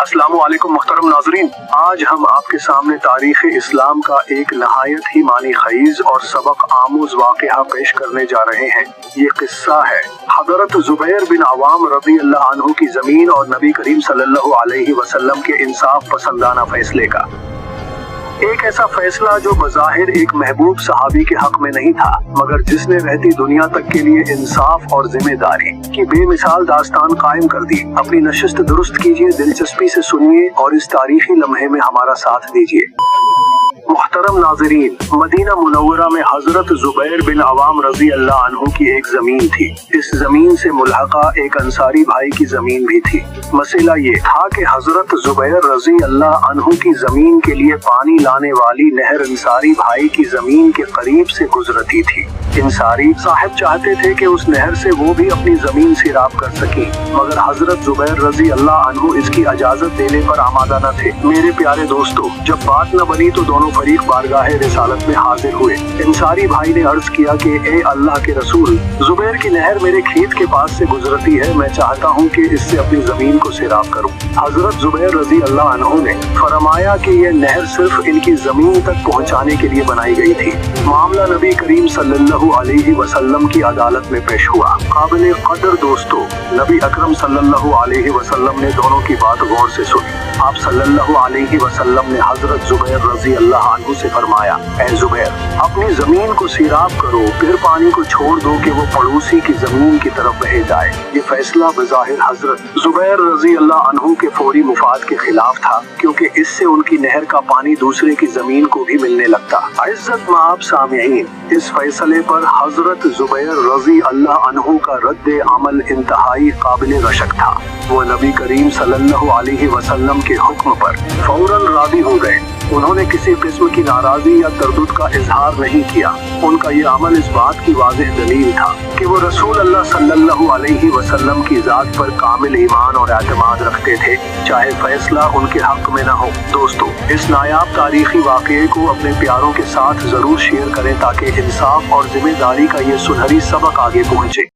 अस्सलामु अलैकुम मुहतरम नाज़रीन, आज हम आपके सामने तारीख़ इस्लाम का एक नहायत ही मानी खीज और सबक आमूज वाक़या पेश करने जा रहे हैं। ये किस्सा है हज़रत ज़ुबैर बिन अवाम रज़ी अल्लाह अन्हु की ज़मीन और नबी करीम सल्लल्लाहु अलैहि वसल्लम के इंसाफ पसंदाना फैसले का। एक ऐसा फैसला जो बज़ाहिर एक महबूब सहाबी के हक में नहीं था, मगर जिसने रहती दुनिया तक के लिए इंसाफ और जिम्मेदारी की बेमिसाल दास्तान कायम कर दी। अपनी नशिस्त दुरुस्त कीजिए, दिलचस्पी से सुनिए और इस तारीखी लम्हे में हमारा साथ दीजिए। मुहतरम नाज़रीन, मदीना मुनव्वरा में हजरत ज़ुबैर बिन अवाम रज़ी अल्लाह अन्हु की एक जमीन थी। इस जमीन से मुल्हका एक अंसारी भाई की जमीन भी थी। मसला ये था कि हजरत ज़ुबैर रज़ी अल्लाह अन्हु की जमीन के लिए पानी लाने वाली नहर अंसारी भाई की जमीन के करीब से गुजरती थी। अंसारी साहब चाहते थे कि उस नहर से वो भी अपनी जमीन सैराब कर सके, मगर हजरत ज़ुबैर रज़ी अल्लाह अन्हु इसकी इजाजत देने पर आमादा न थे। मेरे प्यारे दोस्तों, जब बात न बनी तो दोनों फरीक बारगाहे रिसालत में हाजिर हुए। अंसारी भाई ने अर्ज किया कि ए अल्लाह के रसूल, ज़ुबैर की नहर मेरे खेत के पास से गुजरती है, मैं चाहता हूँ कि इससे अपनी जमीन को सैराब करूँ। हजरत ज़ुबैर रज़ी अल्लाह अन्हु ने फरमाया कि यह नहर सिर्फ इनकी जमीन तक पहुँचाने के लिए बनाई गई थी। मामला नबी करीम सल्लल्लाहु अलैहि वसल्लम की अदालत में पेश हुआ। काबिल कदर दोस्तों, नबी अकरम सल्लल्लाहु अलैहि वसल्लम ने दोनों की बात गौर से सुनी। आप सल्लल्लाहु अलैहि वसल्लम ने हजरत ज़ुबैर रज़ी अल्लाह अन्हु से फरमाया, ऐ ज़ुबैर, अपनी जमीन को सैराब करो, फिर पानी को छोड़ दो कि वो पड़ोसी की जमीन की तरफ बह जाए। ये फैसला बज़ाहिर हजरत ज़ुबैर रज़ी अल्लाह अन्हु के फौरी मुफाद के खिलाफ था, क्योंकि इससे उनकी नहर का पानी दूसरे की जमीन को भी मिलने लगता। इज्जत माब सामईन, इस फैसले पर हजरत ज़ुबैर रज़ी अल्लाह अन्हु का रद्द अमल इंतहाई काबिल रशक था। वो नबी करीम सल्लल्लाहु अलैहि वसल्लम के हुक्म पर फौरन राज़ी हो गए। उन्होंने किसी किस्म की नाराजगी या तरद्दुद का इजहार नहीं किया। उनका ये अमल इस बात की वाज़ेह दलील था कि वो रसूल अल्लाह सल्लल्लाहु अलैहि वसल्लम की ज़ात पर कामिल ईमान और एतमाद रखते थे, चाहे फैसला उनके हक में न हो। दोस्तों, इस नायाब तारीखी वाक़ये को अपने प्यारों के साथ जरूर शेयर करें ताकि इंसाफ और जिम्मेदारी का ये सुनहरी सबक आगे पहुँचे।